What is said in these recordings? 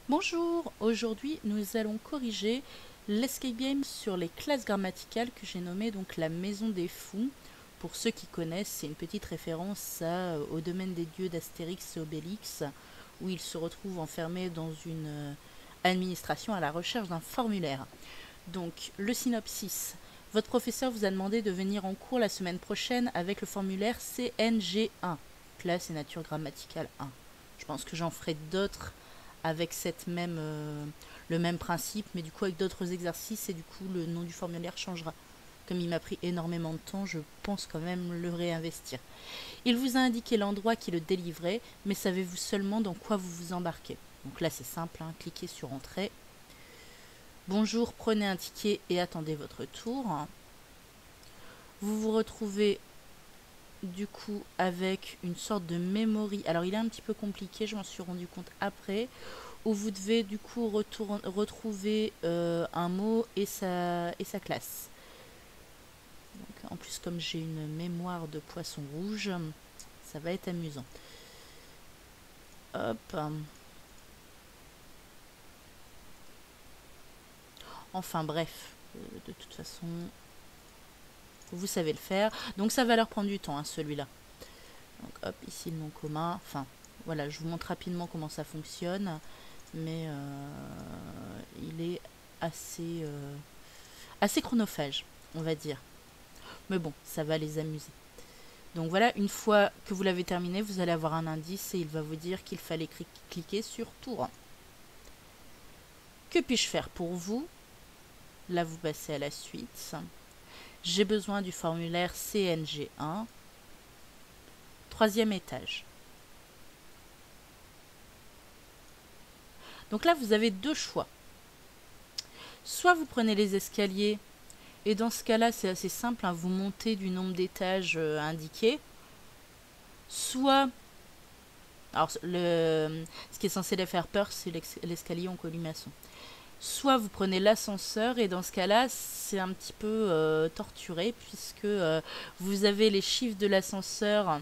Bonjour, aujourd'hui nous allons corriger l'escape game sur les classes grammaticales que j'ai nommé donc la maison des fous. Pour ceux qui connaissent, c'est une petite référence au domaine des dieux d'Astérix et Obélix, où ils se retrouvent enfermés dans une administration à la recherche d'un formulaire. Donc, le synopsis. Votre professeur vous a demandé de venir en cours la semaine prochaine avec le formulaire CNG1, classe et nature grammaticale 1. Je pense que j'en ferai d'autres avec le même principe, mais du coup avec d'autres exercices, et du coup le nom du formulaire changera. Comme il m'a pris énormément de temps, je pense quand même le réinvestir. Il vous a indiqué l'endroit qui le délivrait, mais savez-vous seulement dans quoi vous vous embarquez? Donc là c'est simple, hein, cliquez sur Entrée. Bonjour, prenez un ticket et attendez votre tour. Vous vous retrouvez du coup avec une sorte de memory. Alors il est un petit peu compliqué, je m'en suis rendu compte après, où vous devez du coup retrouver un mot et sa classe. Donc, en plus, comme j'ai une mémoire de poisson rouge, ça va être amusant. Hop. Enfin bref, de toute façon, vous savez le faire. Donc ça va leur prendre du temps, hein, celui-là. Donc hop, ici le nom commun. Enfin, voilà, je vous montre rapidement comment ça fonctionne. Mais il est assez chronophage, on va dire. Mais bon, ça va les amuser. Donc voilà, une fois que vous l'avez terminé, vous allez avoir un indice et il va vous dire qu'il fallait cliquer sur tour. Que puis-je faire pour vous? Là, vous passez à la suite. J'ai besoin du formulaire CNG1. Troisième étage. Donc là, vous avez deux choix. Soit vous prenez les escaliers, et dans ce cas-là, c'est assez simple, hein, vous montez du nombre d'étages indiqué. Soit, alors ce qui est censé les faire peur, c'est l'escalier en colimaçon. Soit vous prenez l'ascenseur, et dans ce cas-là, c'est un petit peu torturé, puisque vous avez les chiffres de l'ascenseur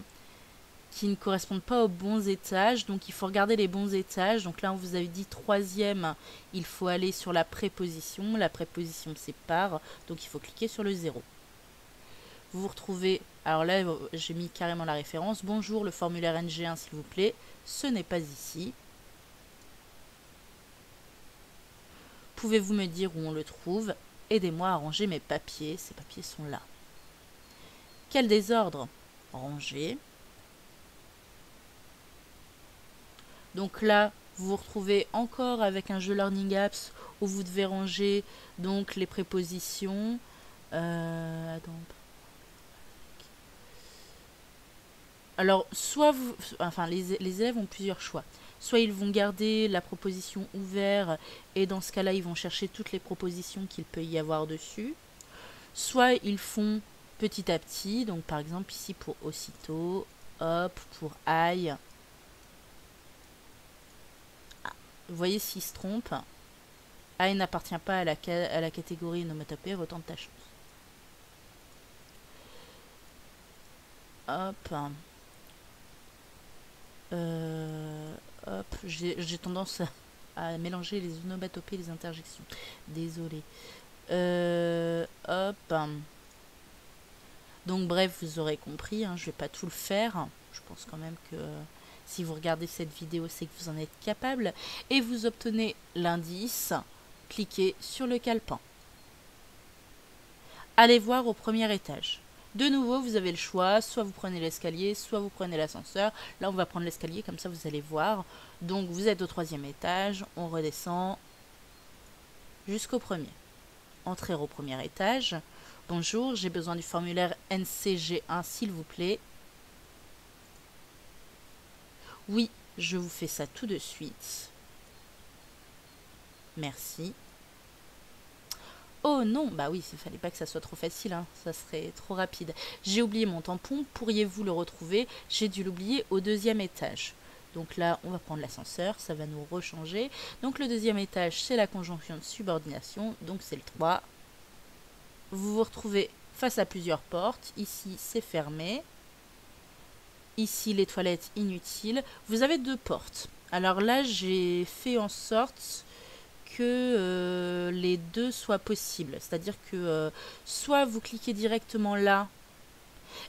qui ne correspondent pas aux bons étages, donc il faut regarder les bons étages. Donc là, on vous avait dit troisième, il faut aller sur la préposition c'est par, donc il faut cliquer sur le 0. Vous vous retrouvez, alors là, j'ai mis carrément la référence. Bonjour, le formulaire NG1, s'il vous plaît. Ce n'est pas ici. Pouvez-vous me dire où on le trouve? Aidez-moi à ranger mes papiers. Ces papiers sont là. Quel désordre? Ranger. Donc là, vous vous retrouvez encore avec un jeu Learning Apps où vous devez ranger donc les prépositions. Alors, soit vous, enfin, les élèves ont plusieurs choix. Soit ils vont garder la proposition ouverte et dans ce cas-là, ils vont chercher toutes les propositions qu'il peut y avoir dessus. Soit ils font petit à petit, donc par exemple ici pour aussitôt, hop, pour aïe. Vous voyez s'ils se trompent. Aïe n'appartient pas à la catégorie onomatopée, retente ta chance. Hop. Hop, j'ai tendance à mélanger les onomatopées et les interjections. Désolée. Hop. Donc bref, vous aurez compris, hein, je vais pas tout le faire. Je pense quand même que si vous regardez cette vidéo, c'est que vous en êtes capable. Et vous obtenez l'indice. Cliquez sur le calepin. Allez voir au premier étage. De nouveau, vous avez le choix, soit vous prenez l'escalier, soit vous prenez l'ascenseur. Là, on va prendre l'escalier, comme ça vous allez voir. Donc, vous êtes au troisième étage, on redescend jusqu'au premier. Entrer au premier étage. Bonjour, j'ai besoin du formulaire NCG1, s'il vous plaît. Oui, je vous fais ça tout de suite. Merci. Oh non, bah oui, il fallait pas que ça soit trop facile, hein. Ça serait trop rapide. J'ai oublié mon tampon, pourriez-vous le retrouver? J'ai dû l'oublier au deuxième étage. Donc là, on va prendre l'ascenseur, ça va nous rechanger. Donc le deuxième étage, c'est la conjonction de subordination, donc c'est le 3. Vous vous retrouvez face à plusieurs portes. Ici, c'est fermé. Ici, les toilettes inutiles. Vous avez deux portes. Alors là, j'ai fait en sorte que les deux soient possibles. C'est-à-dire que soit vous cliquez directement là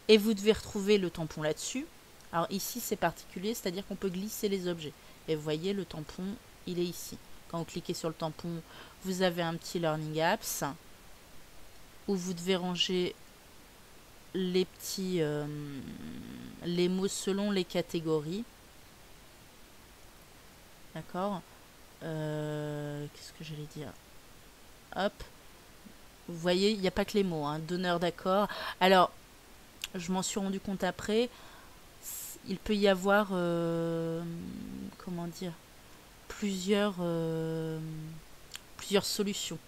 et vous devez retrouver le tampon là-dessus. Alors ici, c'est particulier, c'est-à-dire qu'on peut glisser les objets. Et vous voyez, le tampon, il est ici. Quand vous cliquez sur le tampon, vous avez un petit Learning Apps où vous devez ranger les petits les mots selon les catégories. D'accord. Qu'est-ce que j'allais dire? Hop. Vous voyez, il n'y a pas que les mots, hein. Donneur d'accord. Alors, je m'en suis rendu compte après. Il peut y avoir, comment dire, plusieurs solutions.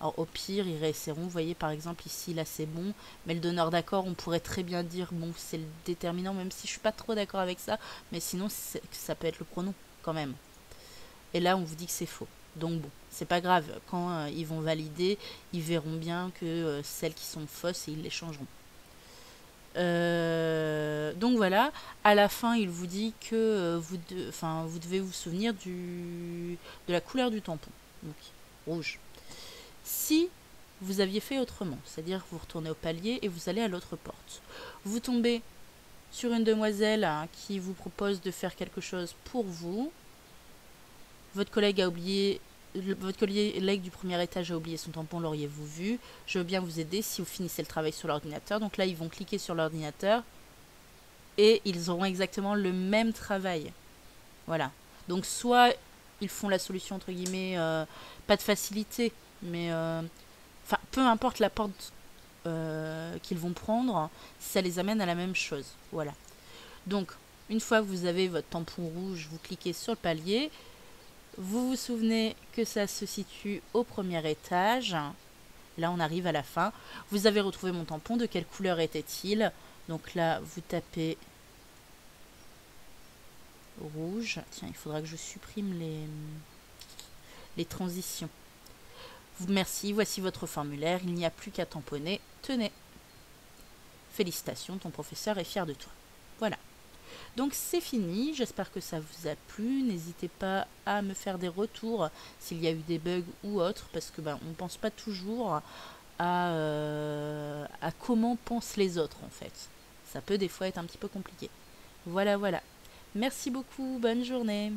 Alors, au pire, ils réessaieront. Vous voyez, par exemple, ici, là, c'est bon. Mais le donneur d'accord, on pourrait très bien dire, bon, c'est le déterminant, même si je suis pas trop d'accord avec ça. Mais sinon, ça peut être le pronom, quand même. Et là, on vous dit que c'est faux. Donc bon, c'est pas grave. Quand ils vont valider, ils verront bien que celles qui sont fausses, et ils les changeront. Donc voilà, à la fin, il vous dit que vous devez vous souvenir de la couleur du tampon. Donc, rouge. Si vous aviez fait autrement, c'est-à-dire vous retournez au palier et vous allez à l'autre porte. Vous tombez sur une demoiselle qui vous propose de faire quelque chose pour vous. Votre collègue du premier étage a oublié son tampon, l'auriez-vous vu? Je veux bien vous aider si vous finissez le travail sur l'ordinateur. Donc là, ils vont cliquer sur l'ordinateur et ils auront exactement le même travail. Voilà. Donc soit ils font la solution entre guillemets, pas de facilité, mais enfin peu importe la porte qu'ils vont prendre, ça les amène à la même chose. Voilà. Donc une fois que vous avez votre tampon rouge, vous cliquez sur le palier. Vous vous souvenez que ça se situe au premier étage. Là, on arrive à la fin. Vous avez retrouvé mon tampon. De quelle couleur était-il? Donc là, vous tapez rouge. Tiens, il faudra que je supprime les transitions. Merci, voici votre formulaire. Il n'y a plus qu'à tamponner. Tenez. Félicitations, ton professeur est fier de toi. Voilà. Donc c'est fini, j'espère que ça vous a plu, n'hésitez pas à me faire des retours s'il y a eu des bugs ou autres, parce que on ne pense pas toujours à comment pensent les autres en fait. Ça peut des fois être un petit peu compliqué. Voilà, voilà. Merci beaucoup, bonne journée.